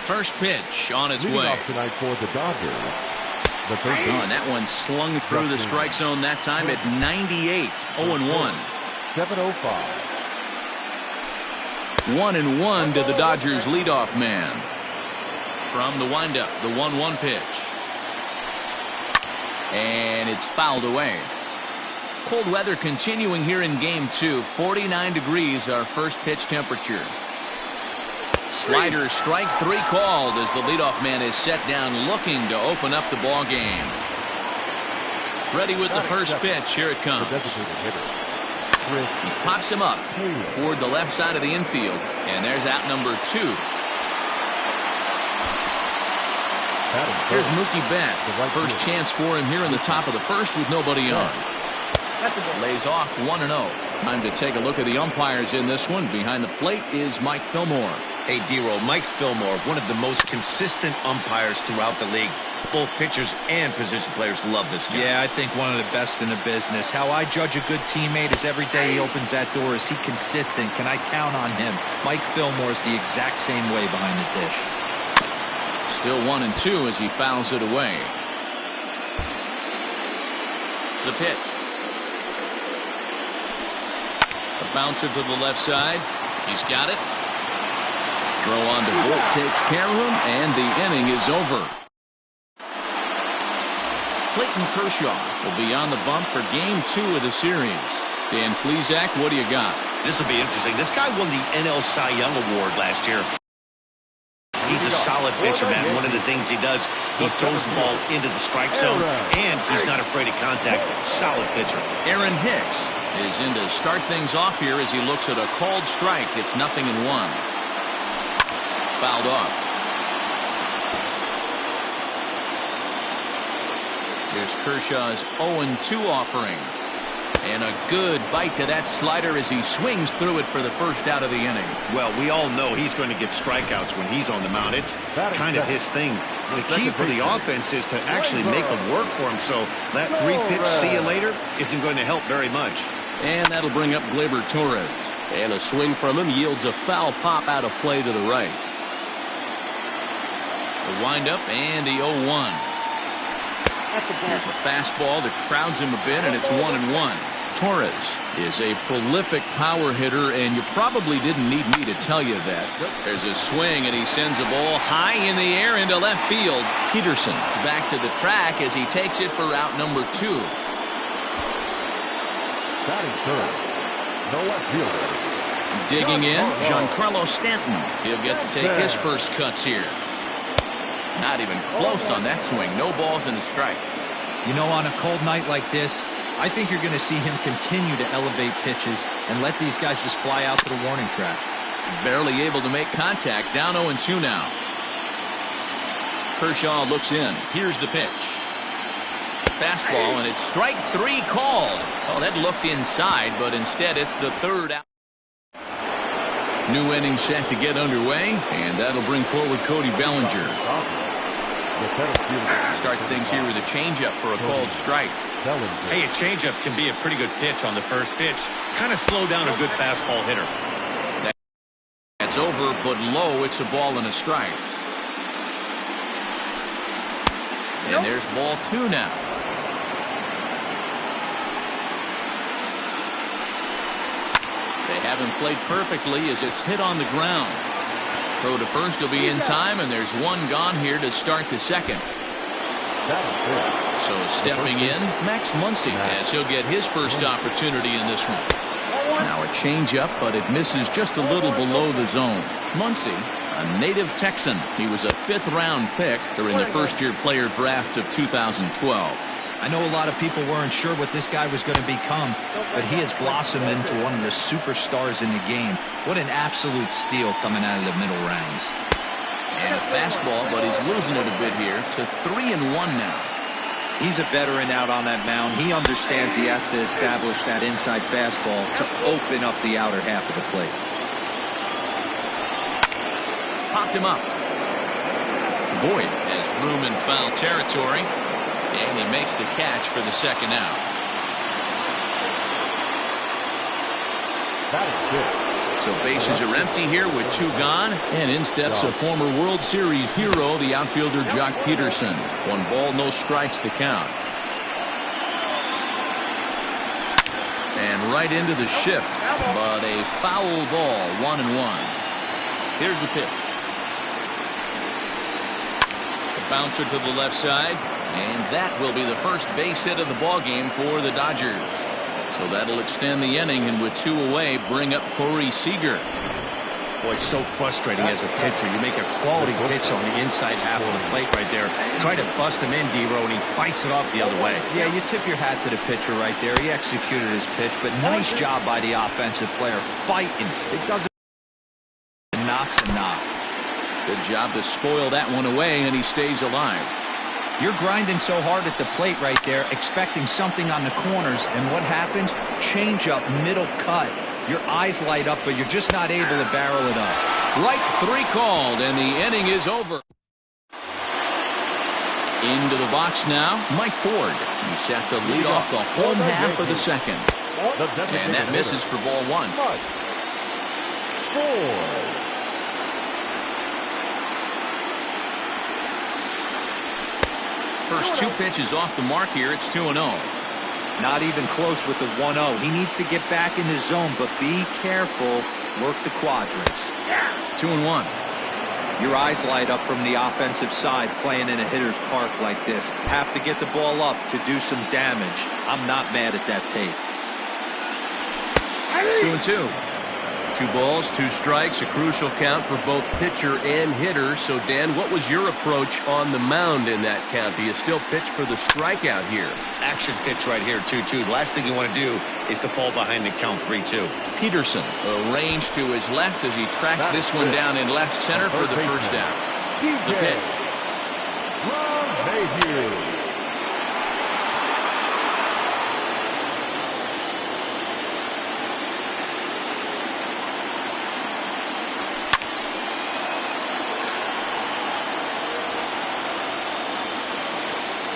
First pitch on its way. Off tonight for the Dodgers. And that one slung through the strike zone that time at 98. 0-1. 7:05. 1-1 to the Dodgers leadoff man. From the windup, the 1-1 pitch. And it's fouled away. Cold weather continuing here in game 2. 49 degrees our first pitch temperature. Slider strike 3 called as the leadoff man is set down looking to open up the ball game. Ready with the first pitch. Here it comes. He pops him up toward the left side of the infield, and there's out number 2. Here's Mookie Betts. First chance for him here in the top of the first with nobody on. Lays off 1-0. Time to take a look at the umpires in this one. Behind the plate is Mike Fillmore. Hey, D-Roll, Mike Fillmore, one of the most consistent umpires throughout the league. Both pitchers and position players love this guy. Yeah, I think one of the best in the business. How I judge a good teammate is every day he opens that door. Is he consistent? Can I count on him? Mike Fillmore is the exact same way behind the dish. Still 1-2 as he fouls it away. The pitch. A bouncer to the left side. He's got it. Throw on to Voit takes care of him, and the inning is over. Clayton Kershaw will be on the bump for game 2 of the series. Dan Plesac, what do you got? This will be interesting. This guy won the NL Cy Young Award last year. He's a solid pitcher, man. One of the things he does, he throws the ball into the strike zone, and he's not afraid of contact. Solid pitcher. Aaron Hicks is in to start things off here as he looks at a called strike. It's 0-1. Fouled off. Here's Kershaw's 0-2 offering. And a good bite to that slider as he swings through it for the first out of the inning. Well, we all know he's going to get strikeouts when he's on the mound. It's kind of his thing. The key for the offense is to actually make them work for him. So that 3-pitch see you later isn't going to help very much. And that'll bring up Gleyber Torres. And a swing from him yields a foul pop out of play to the right. The windup and the 0-1. Here's a fastball that crowds him a bit, and it's 1-1. Torres is a prolific power hitter, and you probably didn't need me to tell you that. There's a swing, and he sends a ball high in the air into left field. Peterson is back to the track as he takes it for out number 2. Batting third. No left fielder. Digging in, Giancarlo Stanton. He'll get to take his first cuts here. Not even close on that swing. No balls and a strike. You know, on a cold night like this, I think you're going to see him continue to elevate pitches and let these guys just fly out to the warning track. Barely able to make contact. Down 0-2 now. Kershaw looks in. Here's the pitch. Fastball, and it's strike 3 called. Oh, that looked inside, but instead it's the third out. New inning set to get underway, and that'll bring forward Cody Bellinger. Starts things here with a changeup for a called strike. Hey, a changeup can be a pretty good pitch on the first pitch. Kind of slow down a good fastball hitter. That's over, but low. It's a ball and a strike. And there's ball 2 now. They haven't played perfectly as it's hit on the ground. Throw to first will be in time, and there's one gone here to start the second. So stepping in, Max Muncy, as he'll get his first opportunity in this one. Now a changeup, but it misses just a little below the zone. Muncy, a native Texan. He was a 5th-round pick during the first-year player draft of 2012. I know a lot of people weren't sure what this guy was going to become, but he has blossomed into one of the superstars in the game. What an absolute steal coming out of the middle rounds. And a fastball, but he's losing it a bit here to 3-1 now. He's a veteran out on that mound. He understands he has to establish that inside fastball to open up the outer half of the plate. Popped him up. Voit has room in foul territory. And he makes the catch for the second out. So bases are empty here with 2 gone. And in steps a former World Series hero, the outfielder Jock Peterson. 1 ball, no strikes the count. And right into the shift, but a foul ball, 1-1. Here's the pitch. A bouncer to the left side, and that will be the first base hit of the ball game for the Dodgers. So that'll extend the inning, and with 2 away, bring up Corey Seager. Boy, it's so frustrating as a pitcher. You make a quality pitch on the inside half of the plate right there. Try to bust him in, D-Row, and he fights it off the other way. Yeah, you tip your hat to the pitcher right there. He executed his pitch, but nice job by the offensive player fighting. It doesn't knocks a knock. Good job to spoil that one away, and he stays alive. You're grinding so hard at the plate right there, expecting something on the corners, and what happens? Change up, middle cut. Your eyes light up, but you're just not able to barrel it up. Strike 3 called, and the inning is over. Into the box now, Mike Ford. He's set to lead off the home half of the second. And that misses for ball 1. First 2 pitches off the mark here. It's 2-0. Not even close with the 1-0. He needs to get back in the zone, but be careful. Work the quadrants. 2-1. Your eyes light up from the offensive side playing in a hitter's park like this. Have to get the ball up to do some damage. I'm not mad at that take. 2-2. 2 balls, 2 strikes, a crucial count for both pitcher and hitter. So, Dan, what was your approach on the mound in that count? Do you still pitch for the strikeout here? Action pitch right here, 2-2. The last thing you want to do is to fall behind the count 3-2. Peterson arranged to his left as he tracks this one down in left center for the first down. The pitch.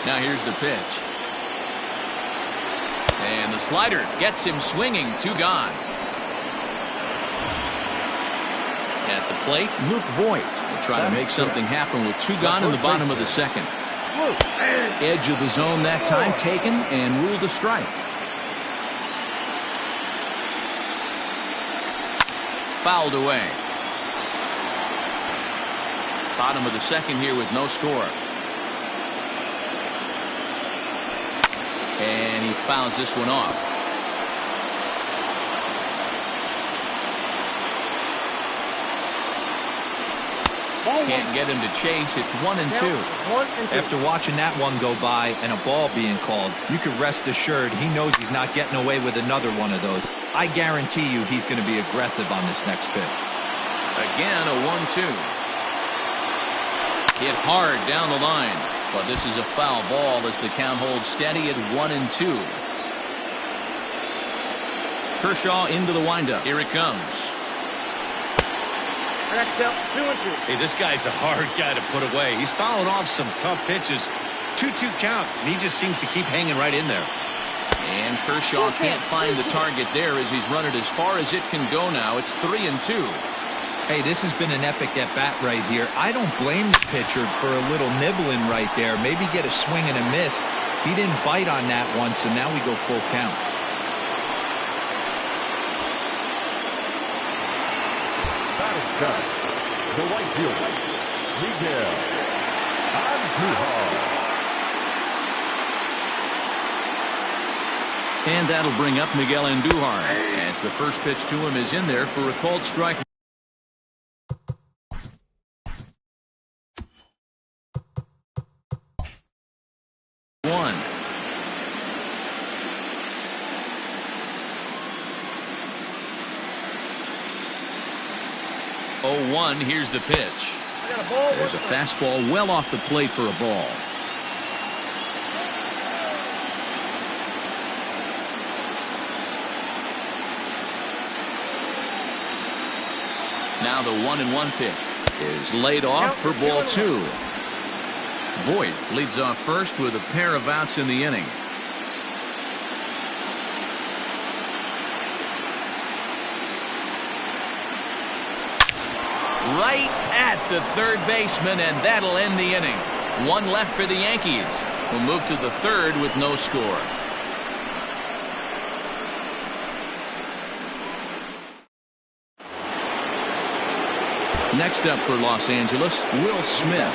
Now here's the pitch. And the slider gets him swinging. 2 gone. At the plate, Luke Voigt will try to make something happen with 2 gone in the bottom of the second. Edge of the zone that time taken and ruled a strike. Fouled away. Bottom of the second here with no score. And he fouls this one off. Can't get him to chase. It's 1-2. After watching that one go by and a ball being called, you can rest assured he knows he's not getting away with another one of those. I guarantee you he's going to be aggressive on this next pitch. Again, a 1-2. Hit hard down the line. But this is a foul ball as the count holds steady at 1-2. Kershaw into the windup. Here it comes. Hey, this guy's a hard guy to put away. He's fouling off some tough pitches. 2-2 count, and he just seems to keep hanging right in there. And Kershaw can't find the target there as he's run it as far as it can go now. It's 3-2. Hey, this has been an epic at-bat right here. I don't blame the pitcher for a little nibbling right there. Maybe get a swing and a miss. He didn't bite on that one, so now we go full count. That is done. The right fielder, Miguel Andujar. And that'll bring up Miguel Andujar as the first pitch to him is in there for a called strike. Here's the pitch. There's a fastball well off the plate for a ball. Now the 1-1 pitch is laid off for ball 2. Voigt leads off first with a pair of outs in the inning. right at the third baseman, and that'll end the inning. One left for the Yankees, who move to the third with no score. Next up for Los Angeles, Will Smith,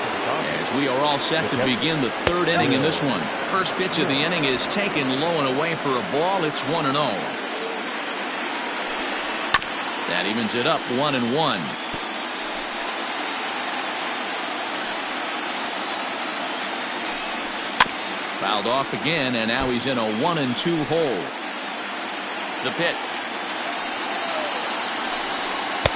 as we are all set to begin the third inning in this one. First pitch of the inning is taken low and away for a ball. It's 1-0. That evens it up 1-1. Fouled off again, and now he's in a 1-2 hole. The pitch.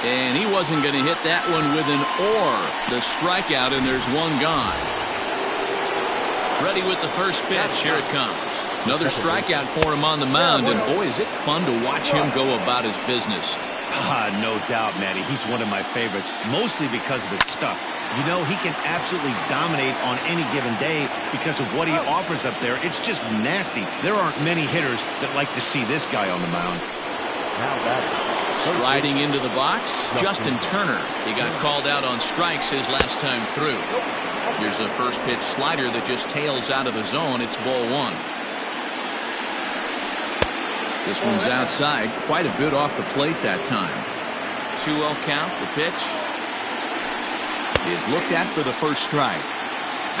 And he wasn't going to hit that one with an or. The strikeout, and there's one gone. Ready with the first pitch. Here it comes. Another strikeout for him on the mound, and boy, is it fun to watch him go about his business. No doubt, Matty. He's one of my favorites, mostly because of his stuff. You know, he can absolutely dominate on any given day because of what he offers up there. It's just nasty. There aren't many hitters that like to see this guy on the mound. Now that. Striding into the box, Justin Turner. He got called out on strikes his last time through. Here's a first pitch slider that just tails out of the zone. It's ball one. This one's outside, quite a bit off the plate that time. 2-0 count. The pitch is looked at for the first strike.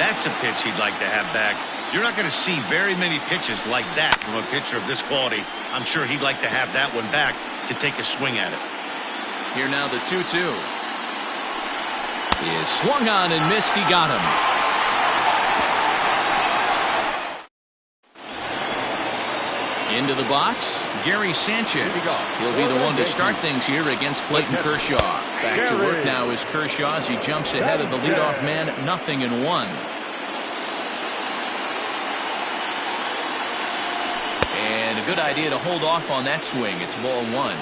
That's a pitch he'd like to have back. You're not going to see very many pitches like that from a pitcher of this quality. I'm sure he'd like to have that one back to take a swing at it. Here now the 2-2. Is swung on and missed. He got him. Into the box, Gary Sanchez. He'll be the one to start things here against Clayton Kershaw. Back to work now is Kershaw as he jumps ahead of the leadoff man, 0-1. And a good idea to hold off on that swing. It's ball one.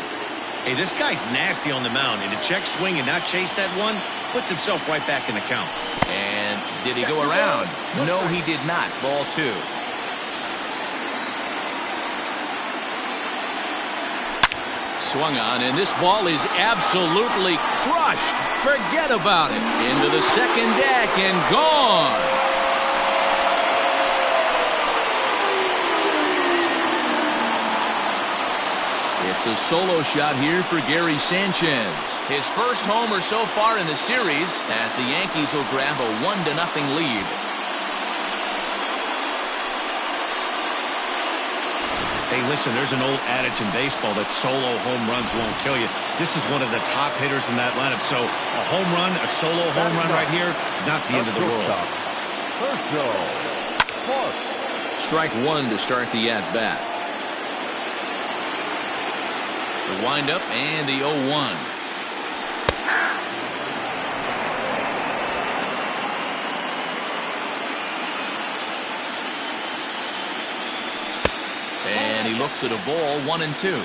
Hey, this guy's nasty on the mound, and to check swing and not chase that one puts himself right back in the count. And did he go around? No, he did not. Ball two. Swung on, and this ball is absolutely crushed. Forget about it. Into the second deck and gone. It's a solo shot here for Gary Sanchez. His first homer so far in the series, as the Yankees will grab a 1-0 lead. Hey, listen, there's an old adage in baseball that solo home runs won't kill you. This is one of the top hitters in that lineup. So a home run, a solo home run right here is not the end of the world. Strike one to start the at-bat. The windup and the 0-1. And he looks at a ball, 1-2.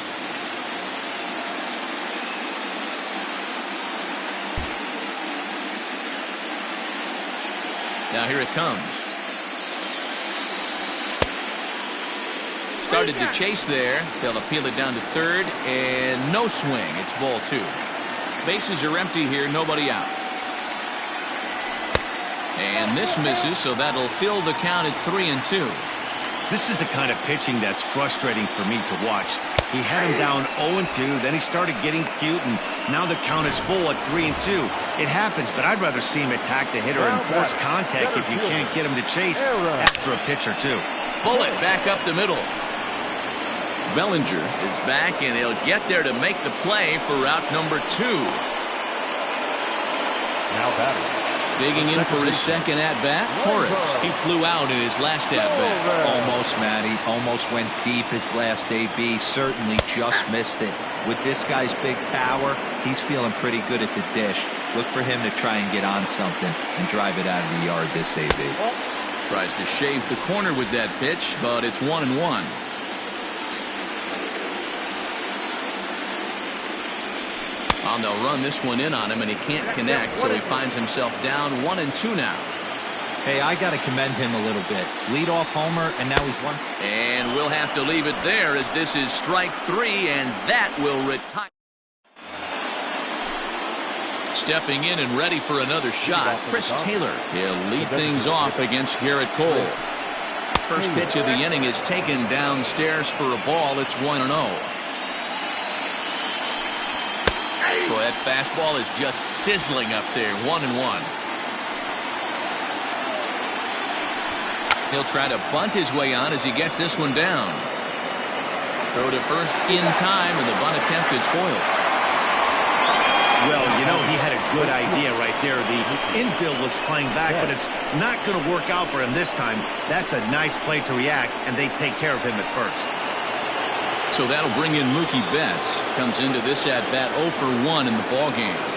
Now here it comes. Started to chase there. They'll appeal it down to third, and no swing. It's ball two. Bases are empty here, nobody out. And this misses, so that'll fill the count at 3-2. This is the kind of pitching that's frustrating for me to watch. He had him down 0-2, then he started getting cute, and now the count is full at 3-2. It happens, but I'd rather see him attack the hitter and force contact if you can't get him to chase after a pitch or two. Bullet back up the middle. Bellinger is back, and he'll get there to make the play for route number 2. Now batting. Digging in for his second at-bat, Torres. He flew out in his last at-bat. Almost, Matty. Almost went deep his last AB. Certainly just missed it. With this guy's big power, he's feeling pretty good at the dish. Look for him to try and get on something and drive it out of the yard this AB. Tries to shave the corner with that pitch, but it's 1-1. And they'll run this one in on him, and he can't connect, so he finds himself down 1-2 now. Hey, I got to commend him a little bit. Leadoff homer, and now he's one. And we'll have to leave it there, as this is strike 3, and that will retire. Stepping in and ready for another shot, Chris Taylor. He'll lead things off against Garrett Cole. First pitch of the inning is taken downstairs for a ball. It's 1-0. Boy, that fastball is just sizzling up there. 1-1. He'll try to bunt his way on as he gets this one down. Throw to first in time, and the bunt attempt is foiled. Well, you know, he had a good idea right there. The infield was playing back, but it's not going to work out for him this time. That's a nice play to react, and they take care of him at first. So that'll bring in Mookie Betts. Comes into this at-bat 0 for 1 in the ballgame.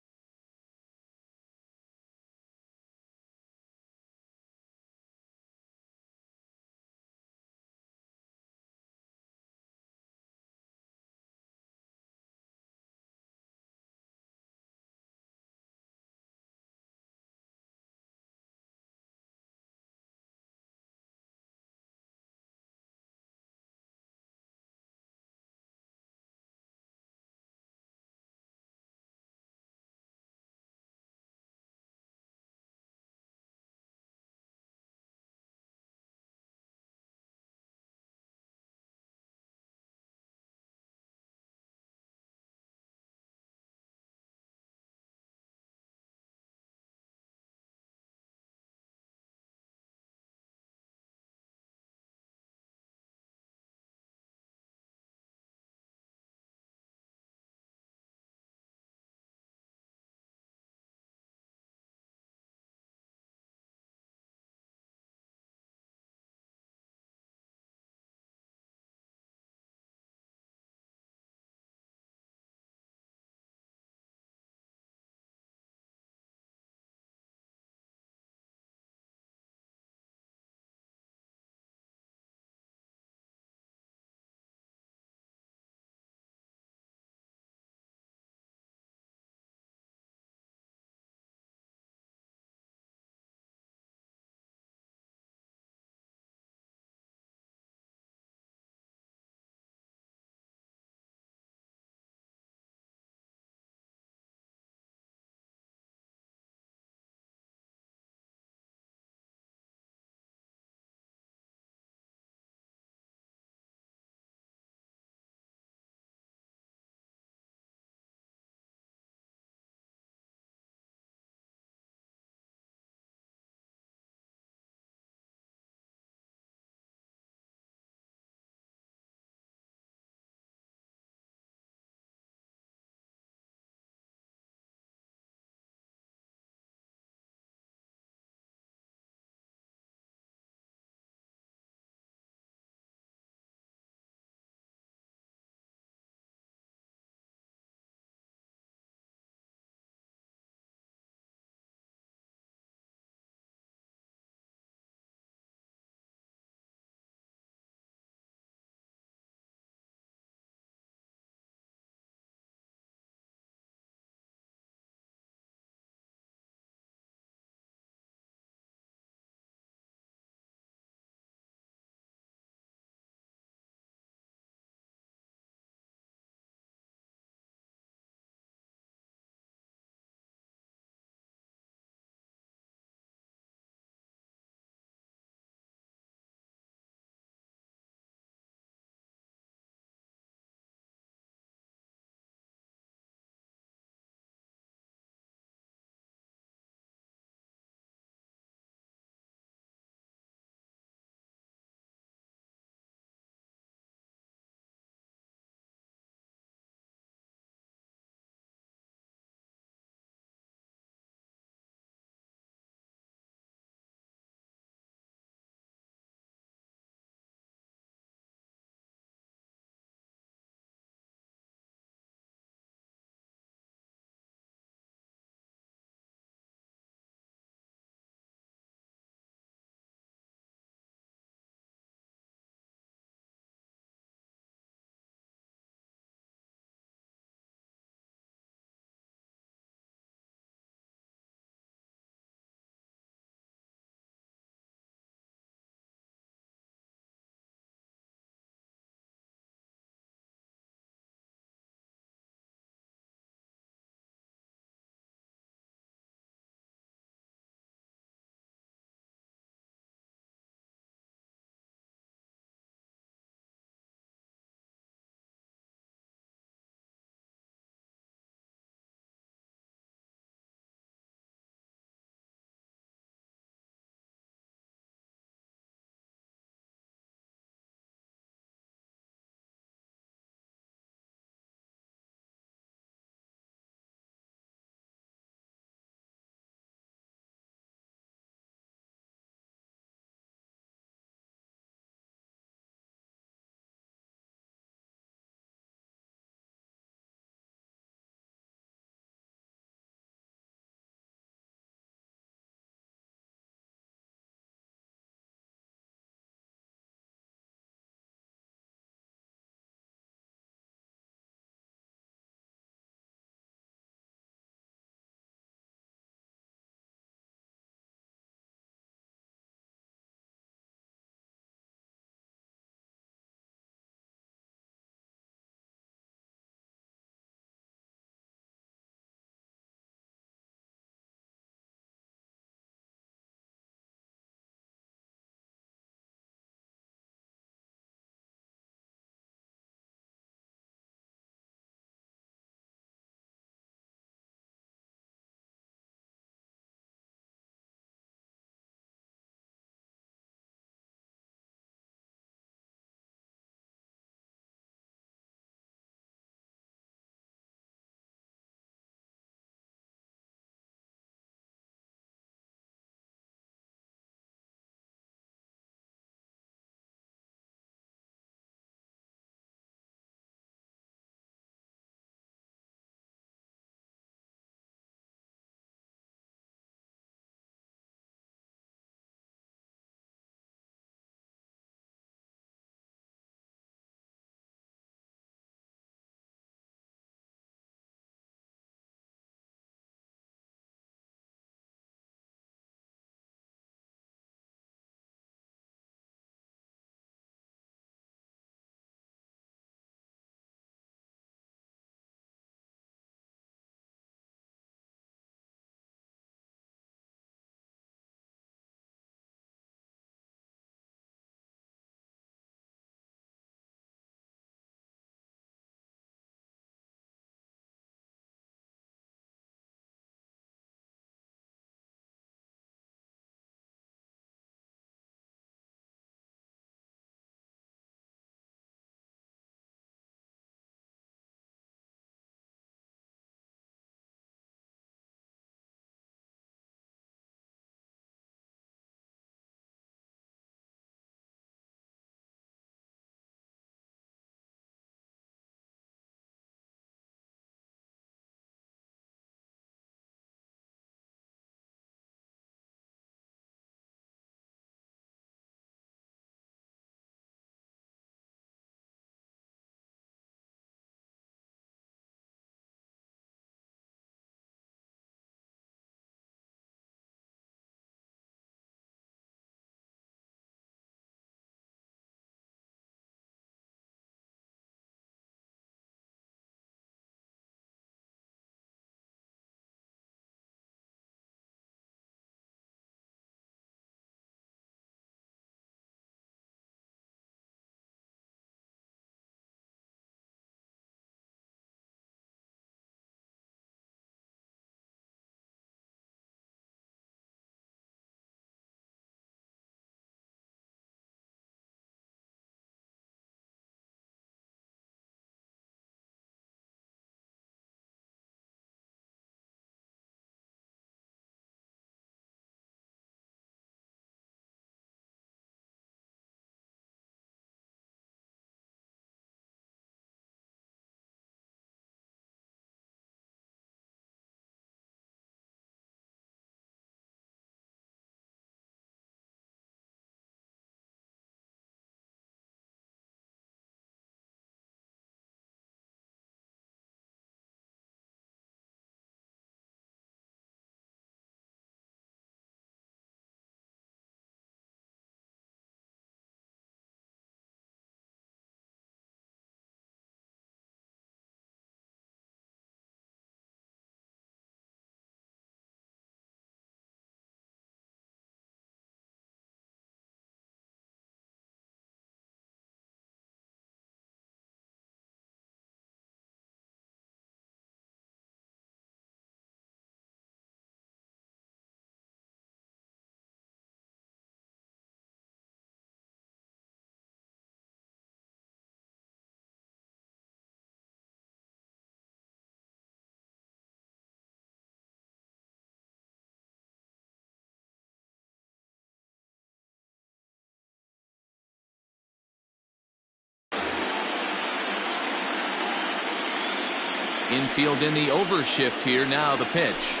Infield in the overshift here. Now the pitch.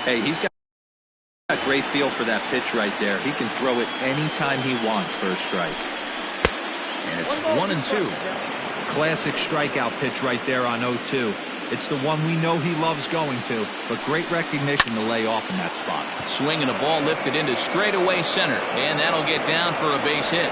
Hey, he's got a great feel for that pitch right there. He can throw it anytime he wants for a strike. And it's 1-2. Classic strikeout pitch right there on 0-2. It's the one we know he loves going to, but great recognition to lay off in that spot. Swinging a ball lifted into straightaway center, and that'll get down for a base hit.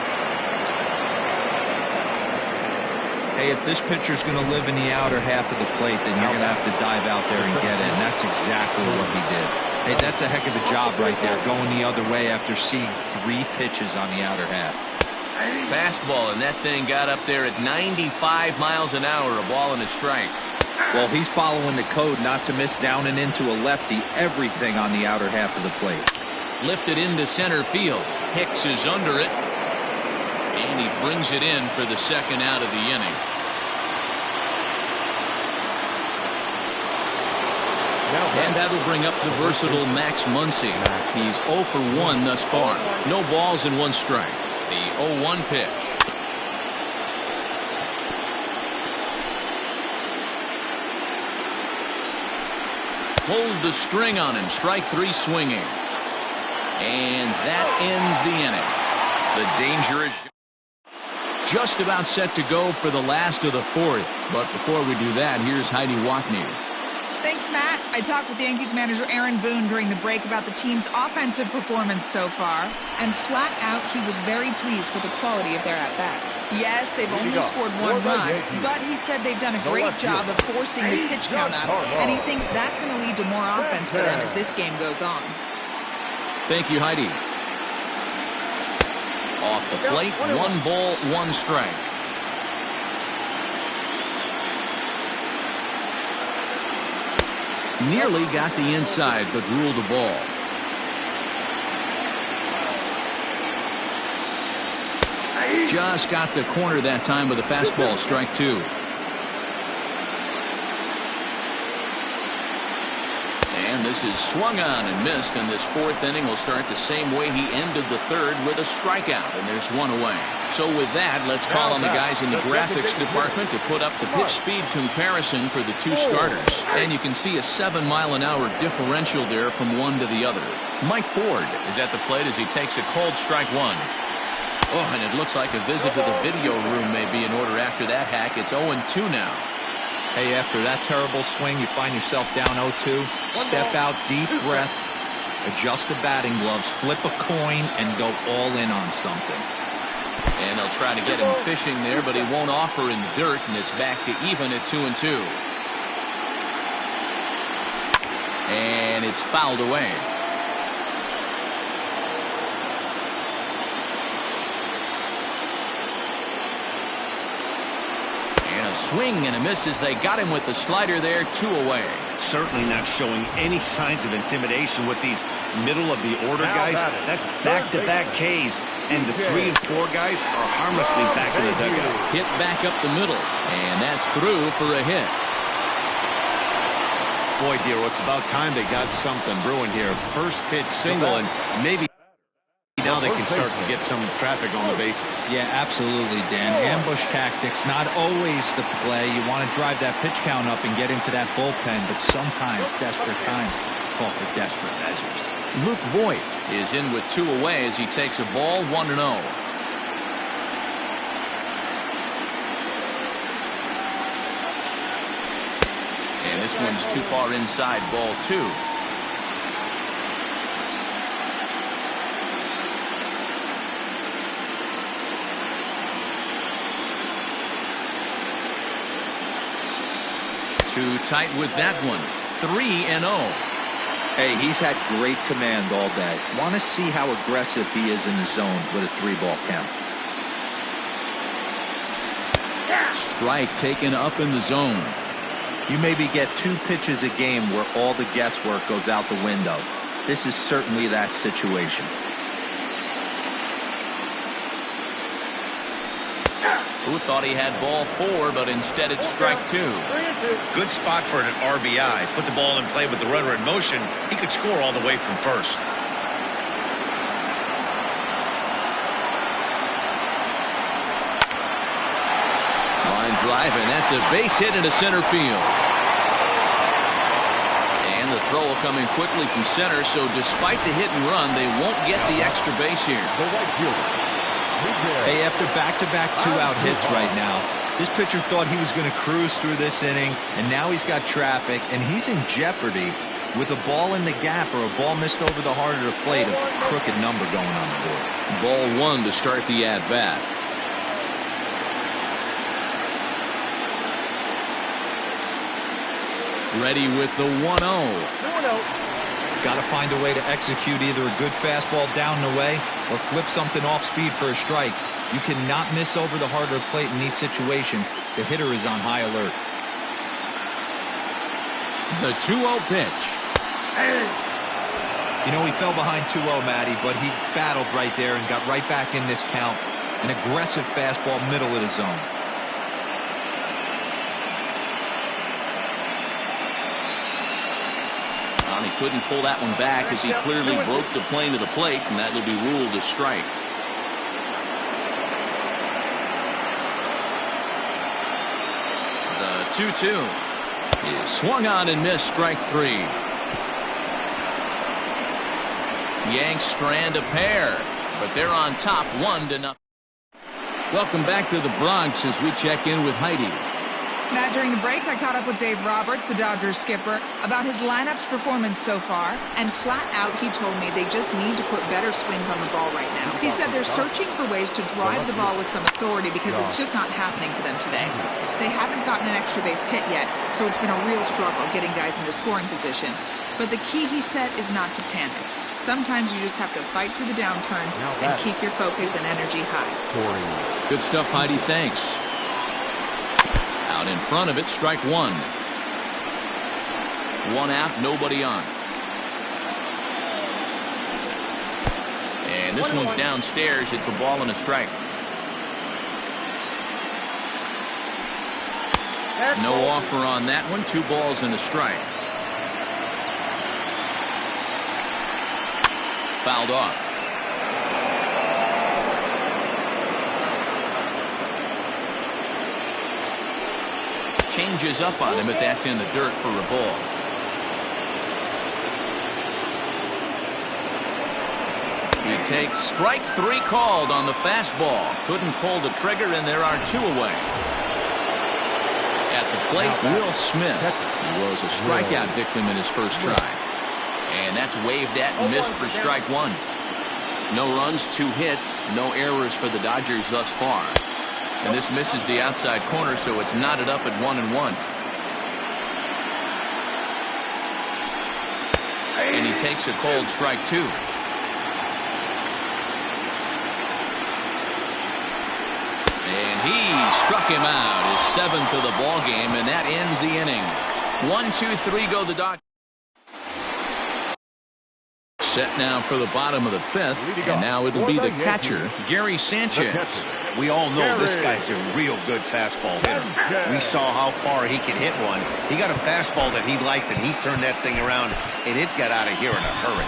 Hey, if this pitcher's going to live in the outer half of the plate, then you're going to have to dive out there and get it, and that's exactly what he did. Hey, that's a heck of a job right there, going the other way after seeing 3 pitches on the outer half. Fastball, and that thing got up there at 95 miles an hour, a ball and a strike. Well, he's following the code not to miss down and into a lefty, everything on the outer half of the plate. Lifted into center field. Hicks is under it, and he brings it in for the second out of the inning. And that'll bring up the versatile Max Muncy. He's 0 for 1 thus far. No balls and 1 strike. The 0-1 pitch. Pulled the string on him. Strike 3 swinging. And that ends the inning. The danger is just about set to go for the last of the 4th. But before we do that, here's Heidi Watney. Thanks, Matt. I talked with Yankees manager Aaron Boone during the break about the team's offensive performance so far, and flat out he was very pleased with the quality of their at-bats. Yes, they've only scored 1 run, but he said they've done a great job of forcing the pitch count up, and he thinks that's going to lead to more offense for them as this game goes on. Thank you, Heidi. Off the plate, 1 ball, 1 strike. Nearly got the inside, but ruled a ball. Just got the corner that time with a fastball, strike 2. And this is swung on and missed, and this 4th inning will start the same way he ended the 3rd, with a strikeout, and there's 1 away. So with that, let's call on the guys in the graphics department to put up the pitch speed comparison for the 2 starters. And you can see a 7-mile-an-hour differential there from one to the other. Mike Ford is at the plate as he takes a cold strike 1. Oh, and it looks like a visit to the video room may be in order after that hack. It's 0-2 now. Hey, after that terrible swing, you find yourself down 0-2. Step out, deep breath, adjust the batting gloves, flip a coin, and go all in on something. And they'll try to get him fishing there, but he won't offer in the dirt, and it's back to even at 2-2. And it's fouled away. A swing and a miss as they got him with the slider there, 2 away. Certainly not showing any signs of intimidation with these middle-of-the-order guys. That's back-to-back Ks, and the 3 and 4 guys are harmlessly back in the dugout. Hit back up the middle, and that's through for a hit. Boy, dear, it's about time they got something brewing here. First pitch single, and maybe now they can start to get some traffic on the bases. Yeah, absolutely, Dan. Ambush tactics, not always the play. You want to drive that pitch count up and get into that bullpen, but sometimes desperate times call for desperate measures. Luke Voigt is in with 2 away as he takes a ball, 1-0. And this one's too far inside, ball 2. Too tight with that one. 3-0. Hey, he's had great command all day. Want to see how aggressive he is in the zone with a 3-ball count. Strike taken up in the zone. You maybe get 2 pitches a game where all the guesswork goes out the window. This is certainly that situation. Who thought he had ball 4, but instead it's strike 2. Good spot for an RBI. Put the ball in play with the runner in motion. He could score all the way from first. drive, and that's a base hit into center field. And the throw will come in quickly from center, so despite the hit and run, they won't get the extra base here. Hey, after back-to-back two-out hits right now, this pitcher thought he was going to cruise through this inning, and now he's got traffic, and he's in jeopardy with a ball in the gap or a ball missed over the heart of the plate, a crooked number going on the board. Ball one to start the at-bat. Ready with the 1-0. Got to find a way to execute either a good fastball down the way or flip something off speed for a strike. You cannot miss over the heart of the plate in these situations. The hitter is on high alert. The 2-0 pitch. You know, he fell behind 2-0, Matty, but he battled right there and got right back in this count. An aggressive fastball, middle of the zone. He couldn't pull that one back as he clearly broke the plane to the plate, and that will be ruled a strike. The 2-2 is swung on and missed, strike three. Yanks strand a pair, but they're on top 1-0. Welcome back to the Bronx as we check in with Heidi. Matt, during the break, I caught up with Dave Roberts, the Dodgers skipper, about his lineup's performance so far. And flat out, he told me they just need to put better swings on the ball right now. He said they're searching for ways to drive the ball with some authority because it's just not happening for them today. They haven't gotten an extra base hit yet, so it's been a real struggle getting guys into scoring position. But the key, he said, is not to panic. Sometimes you just have to fight through the downturns and keep your focus and energy high. Good stuff, Heidi. Thanks. Out in front of it, strike one. One out, nobody on. And this one's downstairs. It's a ball and a strike. No offer on that one. 2 balls and a strike. Fouled off. Changes up on him, but that's in the dirt for a ball. He takes strike 3 called on the fastball. Couldn't pull the trigger, and there are 2 away. At the plate, Will Smith. He was a strikeout victim in his first try. And that's waved at and missed for strike 1. No runs, 2 hits, no errors for the Dodgers thus far. And this misses the outside corner, so it's knotted up at 1-1. And he takes a cold strike 2. And he struck him out, his 7th of the ball game, and that ends the inning. 1-2-3 go the Dodgers. Set now for the bottom of the 5th, and now it'll be the catcher, Gary Sanchez. We all know this guy's a real good fastball hitter. We saw how far he can hit one. He got a fastball that he liked, and he turned that thing around, and it got out of here in a hurry.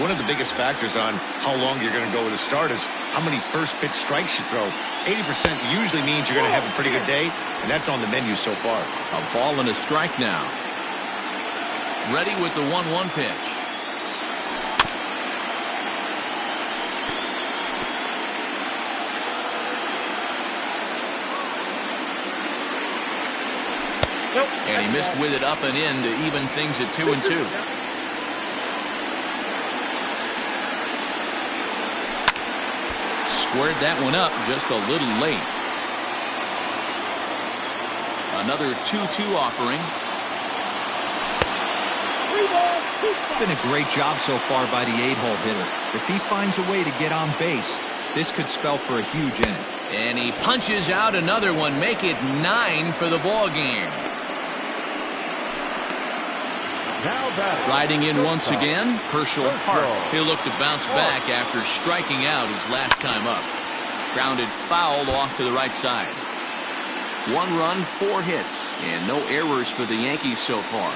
One of the biggest factors on how long you're going to go with a start is how many first pitch strikes you throw. 80% usually means you're going to have a pretty good day, and that's on the menu so far. A ball and a strike now. Ready with the 1-1 pitch. And he missed with it up and in to even things at 2-2. Squared that one up just a little late. Another 2-2 offering. It's been a great job so far by the 8-hole hitter. If he finds a way to get on base, this could spell for a huge inning. And he punches out another one, make it 9 for the ball game. Riding in once again, Herschel Park. He'll look to bounce back after striking out his last time up. Grounded foul off to the right side. 1 run, 4 hits, and no errors for the Yankees so far.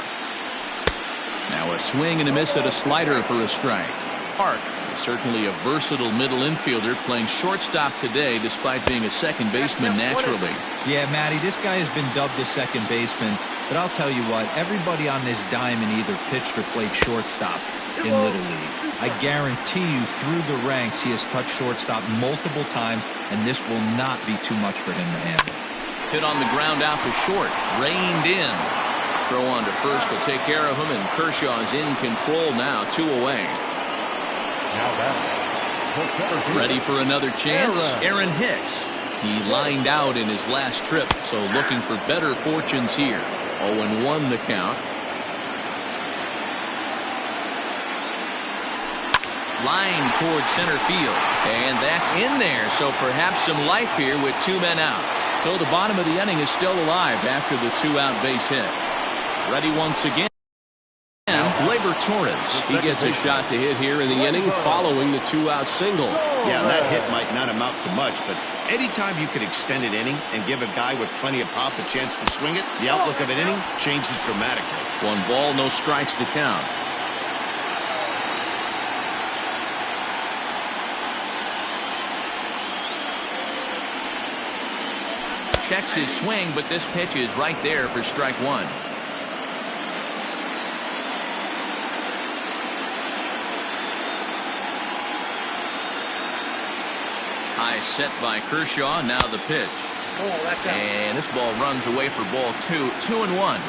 Now a swing and a miss at a slider for a strike. Park Certainly a versatile middle infielder playing shortstop today despite being a second baseman naturally. Yeah, Matty, this guy has been dubbed a second baseman, but I'll tell you what, everybody on this diamond either pitched or played shortstop in Little League. I guarantee you through the ranks he has touched shortstop multiple times, and this will not be too much for him to handle. Hit on the ground out to short, reined in. Throw on to first will take care of him, and Kershaw is in control now, 2 away. Now batting. Ready for another chance, Aaron Hicks. He lined out in his last trip, so looking for better fortunes here. 0-1 the count. Line towards center field, and that's in there, so perhaps some life here with 2 men out. So the bottom of the inning is still alive after the 2-out base hit. Ready once again. Labor Torres. He gets a shot to hit here in the inning following the 2-out single. Yeah, that hit might not amount to much, but anytime you can extend an inning and give a guy with plenty of pop a chance to swing it, the outlook of an inning changes dramatically. 1 ball, no strikes to count. Checks his swing, but this pitch is right there for strike 1. High set by Kershaw. Now the pitch. And this ball runs away for ball 2. 2-1.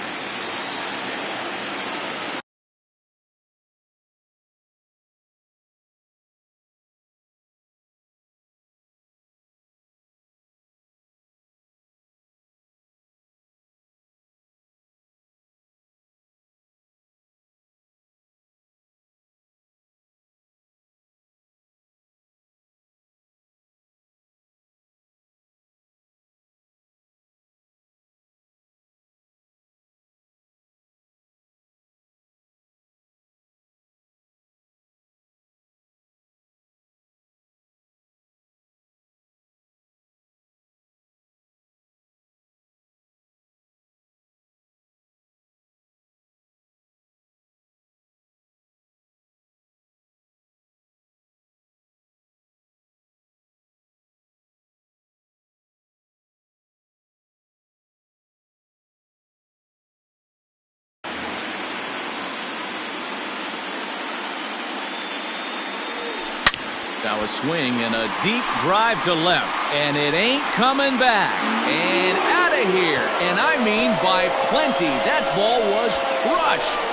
Now a swing and a deep drive to left, and it ain't coming back. And out of here, and I mean by plenty. That ball was crushed.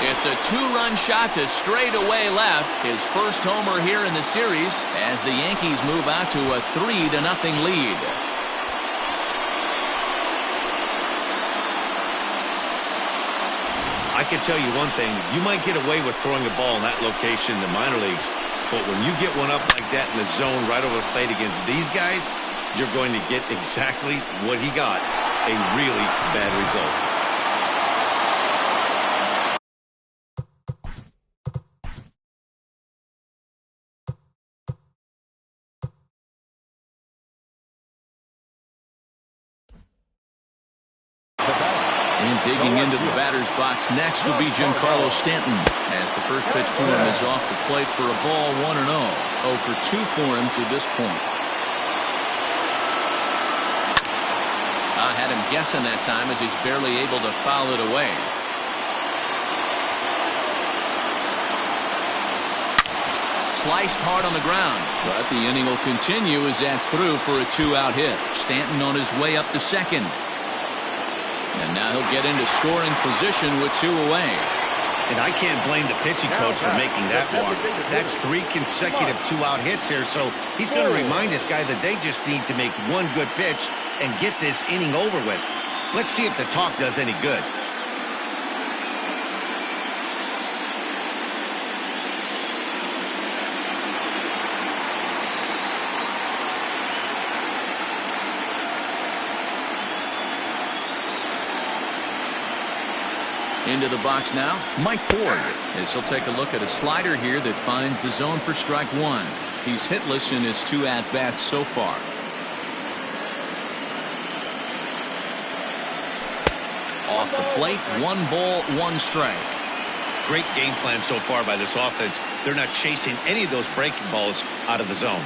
It's a 2-run shot to straightaway left. His first homer here in the series as the Yankees move out to a 3-0 lead. I can tell you one thing, you might get away with throwing a ball in that location in the minor leagues, but when you get one up like that in the zone right over the plate against these guys, you're going to get exactly what he got, a really bad result. And digging into the batter's box next will be Giancarlo Stanton as the first pitch to him is off the plate for a ball. 1-0. 0 for 2 for him to this point. I had him guessing that time as he's barely able to foul it away. Sliced hard on the ground, but the inning will continue as that's through for a 2-out hit. Stanton on his way up to second. And now he'll get into scoring position with 2 away. And I can't blame the pitching coach for making that walk. That's 3 consecutive 2-out hits here, so he's going to remind this guy that they just need to make one good pitch and get this inning over with. Let's see if the talk does any good. Into the box now, Mike Ford, as he'll take a look at a slider here that finds the zone for strike 1. He's hitless in his 2 at-bats so far. Off the plate, 1 ball, 1 strike. Great game plan so far by this offense. They're not chasing any of those breaking balls out of the zone.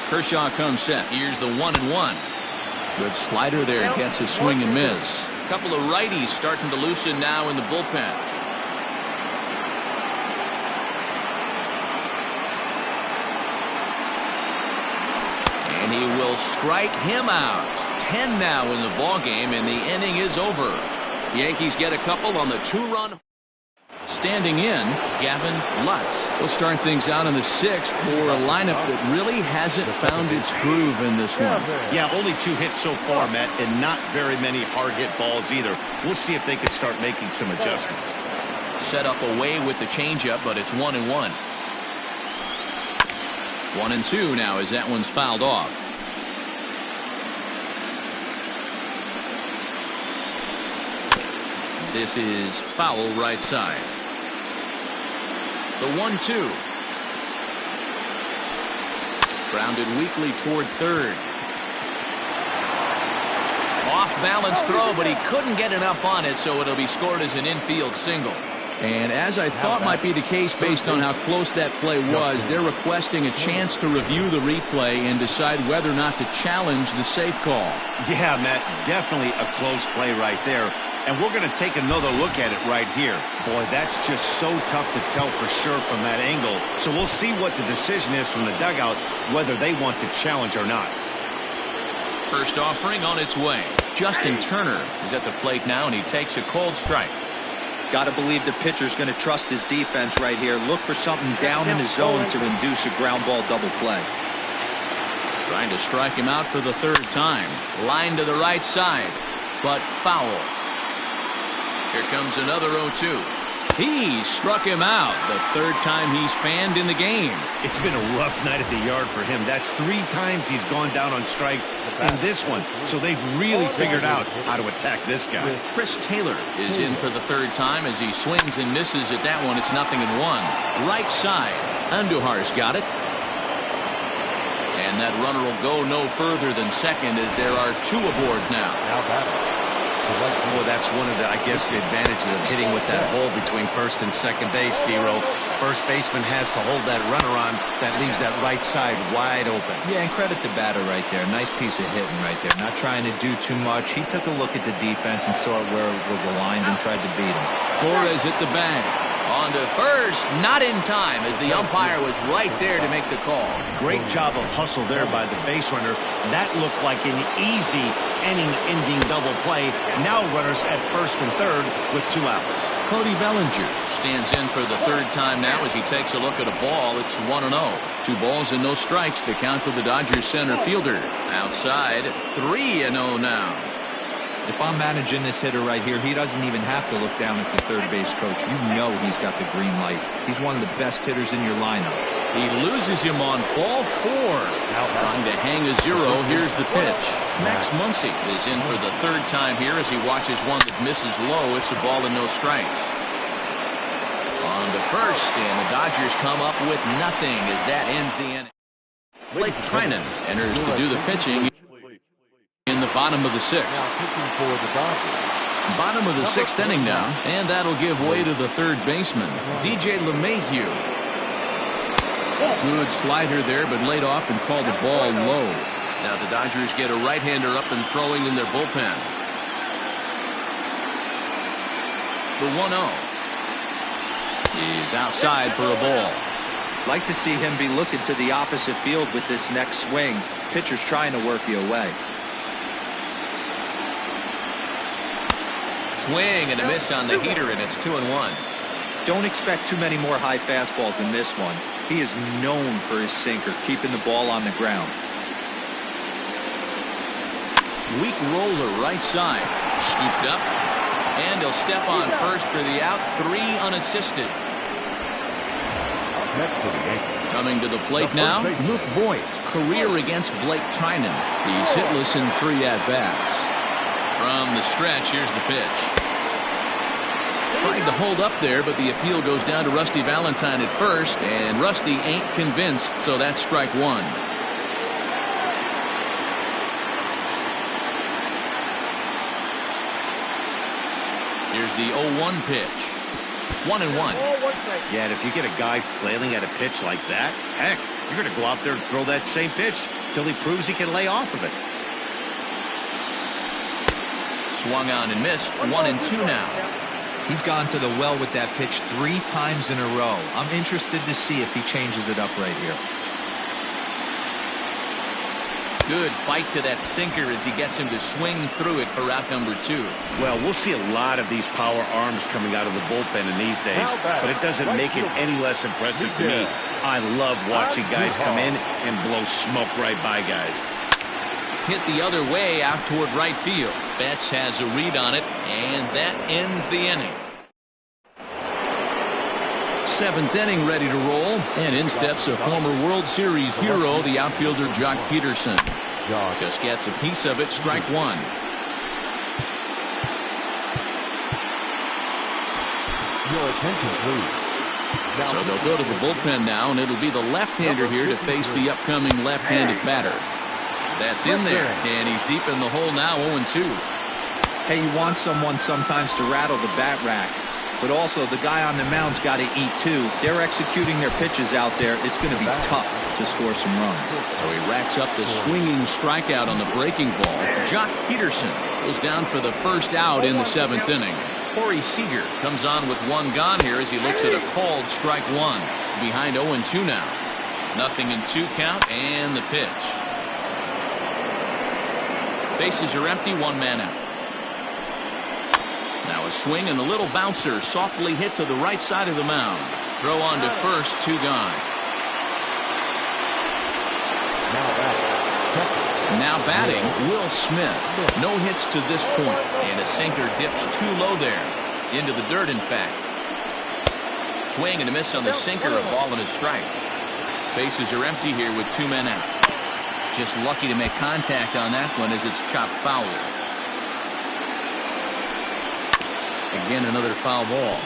Kershaw comes set. Here's the 1-1. Good slider there. Gets a swing and miss. A couple of righties starting to loosen now in the bullpen. And he will strike him out. 10 now in the ballgame, and the inning is over. The Yankees get a couple on the 2-run. Standing in, Gavin Lutz. We'll start things out in the 6th for a lineup that really hasn't found its groove in this one. Yeah, only 2 hits so far, Matt, and not very many hard hit balls either. We'll see if they can start making some adjustments. Set up away with the changeup, but it's 1-1. 1-2 now as that one's fouled off. This is foul right side. The 1-2. Grounded weakly toward third. Off balance throw, but he couldn't get enough on it, so it'll be scored as an infield single. And as I thought might be the case based on how close that play was, they're requesting a chance to review the replay and decide whether or not to challenge the safe call. Yeah, Matt, definitely a close play right there. And we're going to take another look at it right here. Boy, that's just so tough to tell for sure from that angle. So we'll see what the decision is from the dugout, whether they want to challenge or not. First offering on its way. Justin Turner is at the plate now, and he takes a cold strike. Got to believe the pitcher's going to trust his defense right here. Look for something down in his zone to induce a ground ball double play. Trying to strike him out for the 3rd time. Line to the right side, but foul. Here comes another 0-2. He struck him out the 3rd time he's fanned in the game. It's been a rough night at the yard for him. That's 3 times he's gone down on strikes in this one. So they've really figured out how to attack this guy. Chris Taylor is in for the 3rd time as he swings and misses at that one. It's 0-1. Right side. Andujar's got it. And that runner will go no further than second as there are 2 aboard now. Now batting. Well, that's one of the, I guess, the advantages of hitting with that hole between first and second base, D-Row. First baseman has to hold that runner on. That leaves that right side wide open. Yeah, and credit the batter right there. Nice piece of hitting right there. Not trying to do too much. He took a look at the defense and saw where it was aligned and tried to beat him. Torres hit the bag. On to first, not in time as the umpire was right there to make the call. Great job of hustle there by the base runner. That looked like an easy inning-ending double play. Now runners at first and third with 2 outs. Cody Bellinger stands in for the 3rd time now as he takes a look at a ball. It's 1-0. 2 balls and no strikes. The count to the Dodgers center fielder. Outside, 3-0 now. If I'm managing this hitter right here, he doesn't even have to look down at the third base coach. You know he's got the green light. He's one of the best hitters in your lineup. He loses him on ball 4. Trying to hang a 0. Here's the pitch. Max Muncy is in for the 3rd time here as he watches one that misses low. It's a ball and no strikes. On to first, and the Dodgers come up with nothing as that ends the inning. Blake Trinan enters to do the pitching in the bottom of the 6th. Bottom of the 6th inning now, and that'll give way to the 3rd baseman, DJ LeMahieu. Good slider there, but laid off and called the ball low. Now the Dodgers get a right-hander up and throwing in their bullpen. The 1-0 is outside for a ball. Like to see him be looking to the opposite field with this next swing. Pitcher's trying to work you away. Swing and a miss on the heater, and it's 2-1. Don't expect too many more high fastballs in this one. He is known for his sinker, keeping the ball on the ground. Weak roller right side. Scooped up. And he'll step on first for the out. 3 unassisted. Coming to the plate now, Luke Voigt. Career against Blake Trinan. He's hitless in 3 at-bats. From the stretch, here's the pitch. Tried to hold up there, but the appeal goes down to Rusty Valentine at first, and Rusty ain't convinced, so that's strike 1. Here's Here's the 0-1 pitch. 1-1. Yeah, and if you get a guy flailing at a pitch like that, heck, you're going to go out there and throw that same pitch till he proves he can lay off of it. Swung on and missed. 1-2 now. He's gone to the well with that pitch 3 times in a row. I'm interested to see if he changes it up right here. Good bite to that sinker as he gets him to swing through it for out number 2. Well, we'll see a lot of these power arms coming out of the bullpen in these days, but it doesn't make it any less impressive to me. I love watching guys come in and blow smoke right by guys. Hit the other way out toward right field. Betts has a read on it, and that ends the inning. 7th inning ready to roll, and in steps a former World Series hero, the outfielder Jock Peterson. Just gets a piece of it, strike 1. Your attention, please. So they'll go to the bullpen now, and it'll be the left-hander here to face the upcoming left-handed batter. That's in there, and he's deep in the hole now, 0-2. Hey, you want someone sometimes to rattle the bat rack, but also the guy on the mound's got to eat too. They're executing their pitches out there. It's going to be tough to score some runs. So he racks up the swinging strikeout on the breaking ball. Jock Peterson goes down for the first out in the 7th inning. Corey Seager comes on with 1 gone here as he looks at a called strike 1. Behind 0-2 now. 0-2 count and the pitch. Bases are empty, 1 man out. Now a swing and a little bouncer softly hit to the right side of the mound. Throw on to first, 2 gone. Now batting, Will Smith. No hits to this point, and a sinker dips too low there. Into the dirt, in fact. Swing and a miss on the sinker, a ball and a strike. Bases are empty here with 2 men out. Just lucky to make contact on that one as it's chopped foul. Again, another foul ball.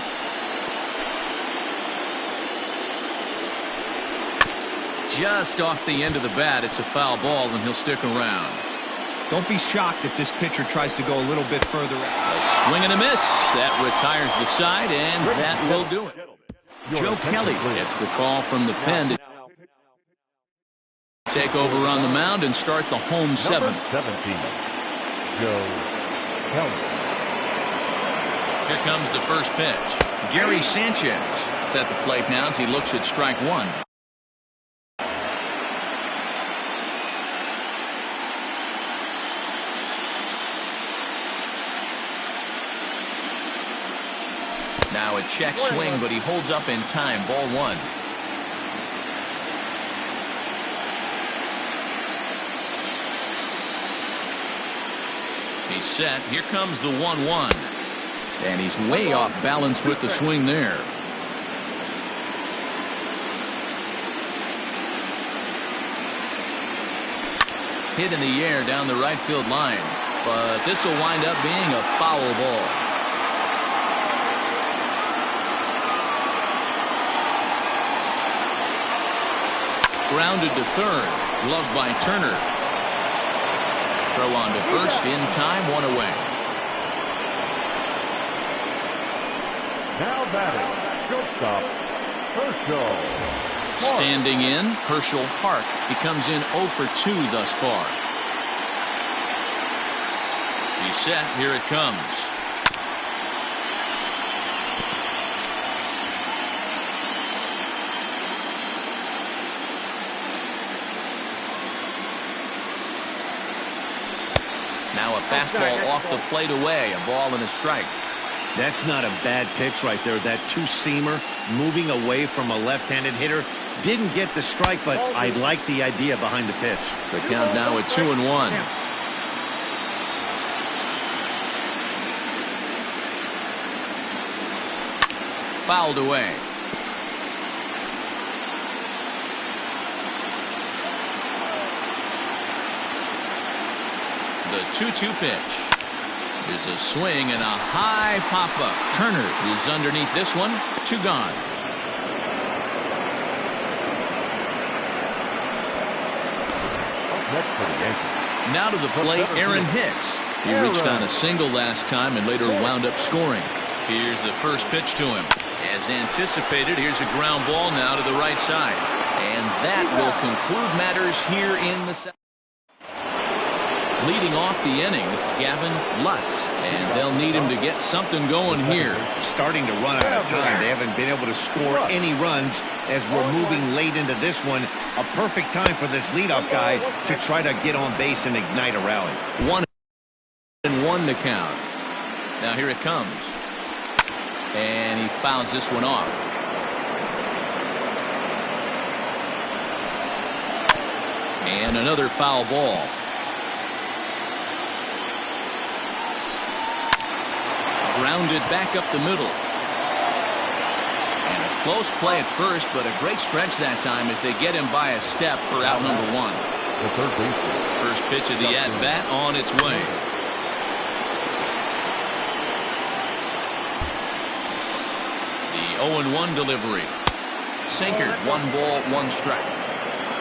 Just off the end of the bat, it's a foul ball, and he'll stick around. Don't be shocked if this pitcher tries to go a little bit further out. A swing and a miss. That retires the side, and that will do it. Joe Kelly gets the call from the pen to take over on the mound and start the home 7th. 17. Joe Kelly. Here comes the first pitch. Gary Sanchez is at the plate now as he looks at strike 1. Now a check swing, but he holds up in time. Ball 1. He's set. Here comes the 1-1. And he's way off balance with the swing there. Hit in the air down the right field line. But this will wind up being a foul ball. Grounded to third. Gloved by Turner. Throw on to first in time. 1 away. Now batting, shortstop, Herschel. Standing in, Herschel Park. He comes in 0 for 2 thus far. He's set. Here it comes. Now a fastball off the plate away. A ball and a strike. That's not a bad pitch right there. That 2-seamer moving away from a left-handed hitter. Didn't get the strike, but I like the idea behind the pitch. The count now at 2-1. Fouled away. The 2-2 pitch. There's a swing and a high pop-up. Turner is underneath this one. 2 gone. Next for the Yankees. Now to the plate, Aaron Hicks. He reached on a single last time and later wound up scoring. Here's the first pitch to him. As anticipated, here's a ground ball now to the right side. And that will conclude matters here in the second. Leading off the inning, Gavin Lutz. And they'll need him to get something going here. Starting to run out of time. They haven't been able to score any runs as we're moving late into this one. A perfect time for this leadoff guy to try to get on base and ignite a rally. 1-1 to count. Now here it comes. And he fouls this one off. And another foul ball. Grounded back up the middle. And a close play at first, but a great stretch that time as they get him by a step for out number one. The third baseman. First pitch of the at-bat on its way. The 0-1 delivery. Sinker, 1 ball, 1 strike.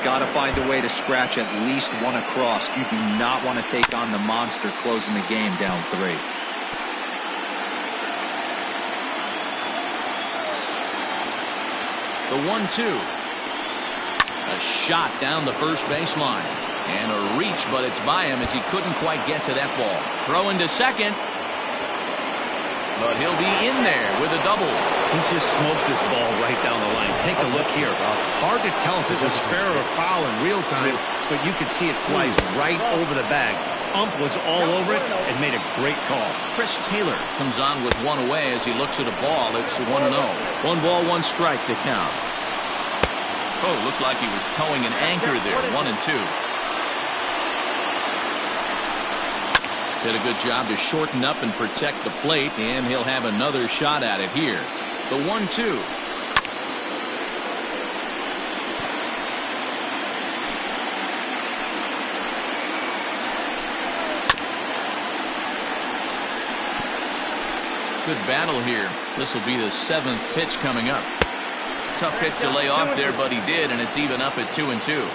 Got to find a way to scratch at least one across. You do not want to take on the monster closing the game down 3. The 1-2. A shot down the first baseline. And a reach, but it's by him as he couldn't quite get to that ball. Throw into second. But he'll be in there with a double. He just smoked this ball right down the line. Take a look here. Hard to tell if it was fair or foul in real time, but you could see it flies right over the bag. Ump was all over it and made a great call. Chris Taylor comes on with 1 away as he looks at a ball. It's 1-0. 1 ball, 1 strike to count. Oh, looked like he was towing an anchor there. 1-2. Did a good job to shorten up and protect the plate, and he'll have another shot at it here. The 1-2. Good battle here. This will be the 7th pitch coming up. Tough pitch to lay off there, but he did, and it's even up at 2-2.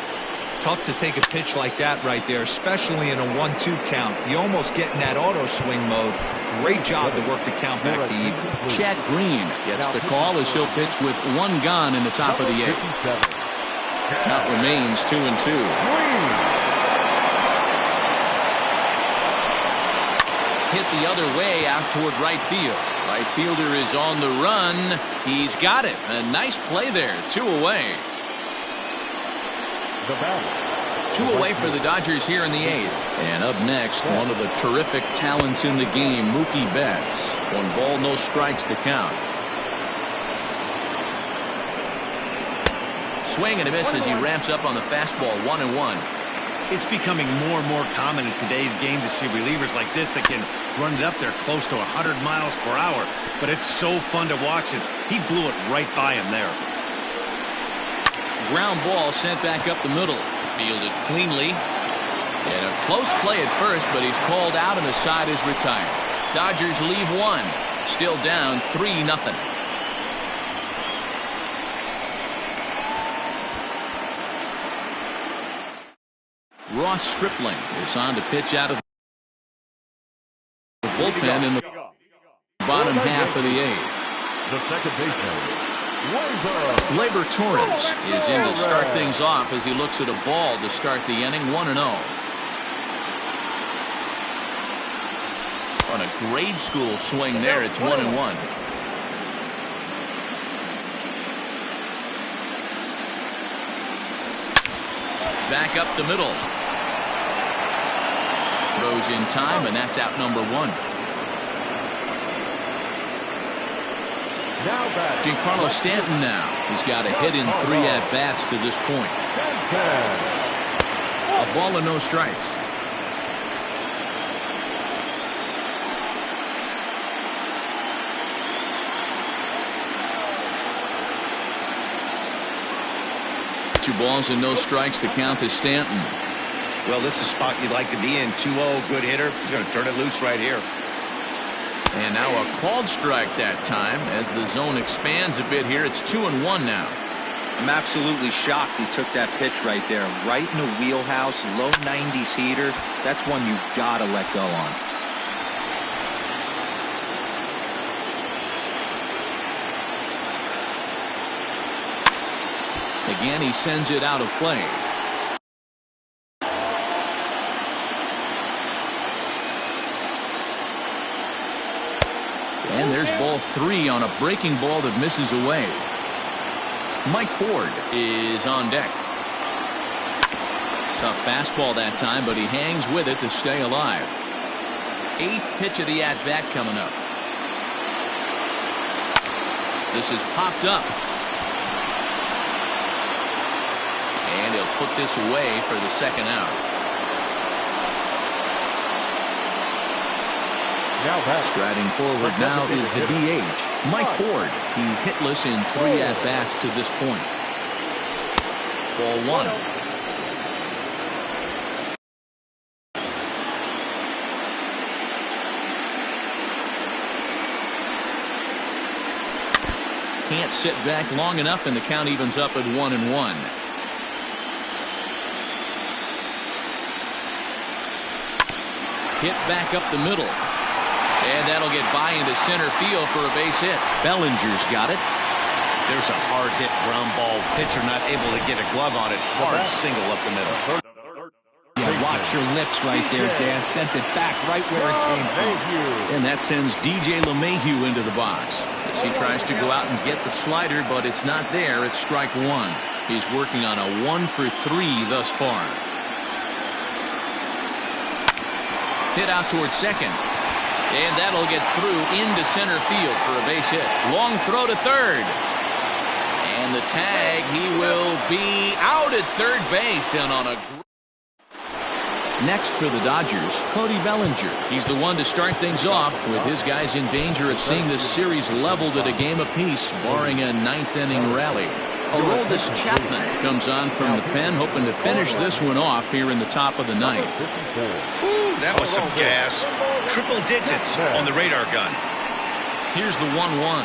Tough to take a pitch like that right there, especially in a 1-2 count. You almost get in that auto swing mode. Great job to work the count back to even. Chad Green gets the call as he'll pitch with 1 gone in the top of the 8th. Count remains 2-2. Hit the other way out toward right field. Right fielder is on the run. He's got it. A nice play there. 2 away. 2 away for the Dodgers here in the 8th. And up next, one of the terrific talents in the game, Mookie Betts. 1 ball, no strikes to count. Swing and a miss as he ramps up on the fastball. 1-1. It's becoming more and more common in today's game to see relievers like this that can run it up there close to 100 miles per hour. But it's so fun to watch it. He blew it right by him there. Ground ball sent back up the middle. Fielded cleanly. And a close play at first, but he's called out and the side is retired. Dodgers leave 1. Still down 3-0. Ross Stripling is on to pitch out of the bullpen in the bottom half of the 8th. The second baseman, Labor Torres is in to start things off as he looks at a ball to start the inning. 1-0. On a grade school swing there, it's 1-1. Back up the middle. Throws in time, and that's out number 1. Giancarlo Stanton now. He's got a hit in 3 at-bats to this point. A ball and no strikes. Two balls and no strikes. The count to Stanton. Well, this is a spot you'd like to be in. 2-0, good hitter. He's going to turn it loose right here. And now a called strike that time as the zone expands a bit here. It's 2-1 now. I'm absolutely shocked he took that pitch right there. Right in the wheelhouse, low 90s heater. That's one you got to let go on. Again, he sends it out of play. And there's ball 3 on a breaking ball that misses away. Mike Ford is on deck. Tough fastball that time, but he hangs with it to stay alive. 8th pitch of the at-bat coming up. This is popped up. And he'll put this away for the second out. Striding forward now is the DH, Mike Ford. He's hitless in 3 at-bats to this point. Ball 1. Can't sit back long enough, and the count evens up at 1-1. Hit back up the middle. And that'll get by into center field for a base hit. Bellinger's got it. There's a hard hit ground ball. Pitcher not able to get a glove on it. Hard single up the middle. Yeah, watch your lips right there, Dan. Sent it back right where it came from. And that sends DJ LeMahieu into the box as he tries to go out and get the slider, but it's not there. It's strike 1. He's working on a 1 for 3 thus far. Hit out towards second. And that'll get through into center field for a base hit. Long throw to third. And the tag, he will be out at third base. And on a next for the Dodgers, Cody Bellinger. He's the one to start things off, with his guys in danger of seeing this series leveled at a game apiece, barring a 9th-inning rally. Aroldis Chapman comes on from the pen, hoping to finish this one off here in the top of the 9th. Ooh, that was some gas. Triple digits on the radar gun. Here's the 1-1.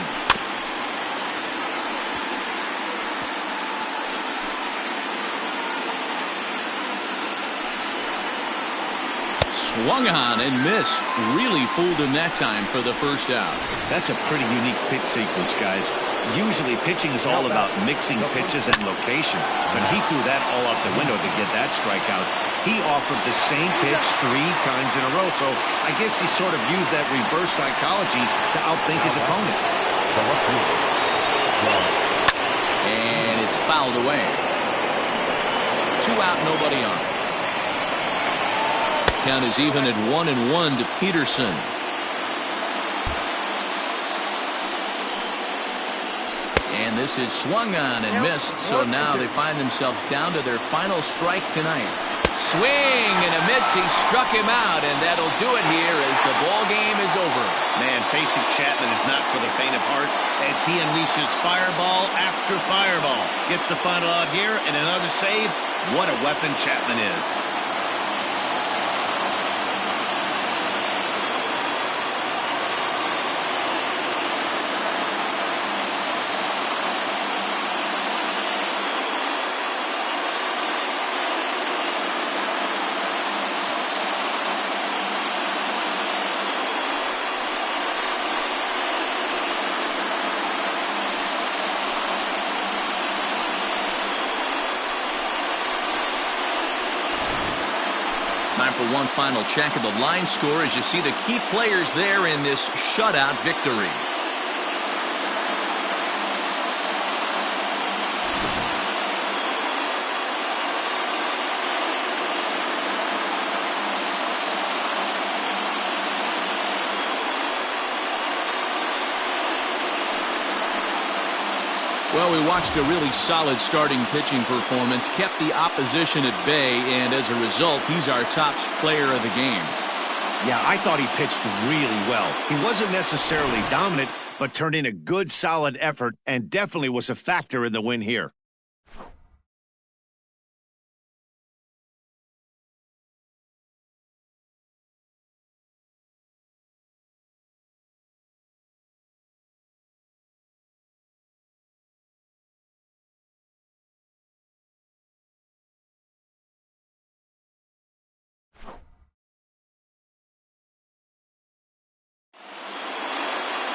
Swung on and missed. Really fooled him that time for the first out. That's a pretty unique pitch sequence, guys. Usually pitching is all about mixing pitches and location, but he threw that all out the window to get that strikeout. He offered the same pitch 3 times in a row, so I guess he sort of used that reverse psychology to outthink his opponent. And it's fouled away. 2 out, nobody on. Count is even at 1-1 to Peterson. And this is swung on and missed, so now they find themselves down to their final strike tonight. Swing and a miss. He struck him out, and that'll do it here as the ball game is over. Man, facing Chapman is not for the faint of heart as he unleashes fireball after fireball. Gets the final out here and another save. What a weapon Chapman is. Time for one final check of the line score as you see the key players there in this shutout victory. Well, we watched a really solid starting pitching performance, kept the opposition at bay, and as a result, he's our top player of the game. Yeah, I thought he pitched really well. He wasn't necessarily dominant, but turned in a good, solid effort and definitely was a factor in the win here.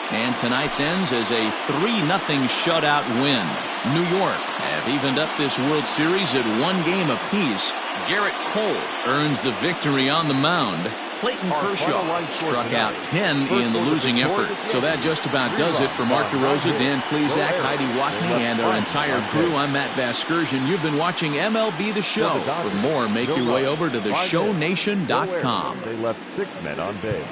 And tonight's ends as a 3-0 shutout win. New York have evened up this World Series at 1 game apiece. Garrett Cole earns the victory on the mound. Clayton Kershaw struck out 10 in the losing effort. So that just about does it for Mark DeRosa, Dan Klezak, Heidi Watney, and our entire crew. I'm Matt Vasgersian. You've been watching MLB The Show. For more, make your way over to theshownation.com. They left 6 men on base.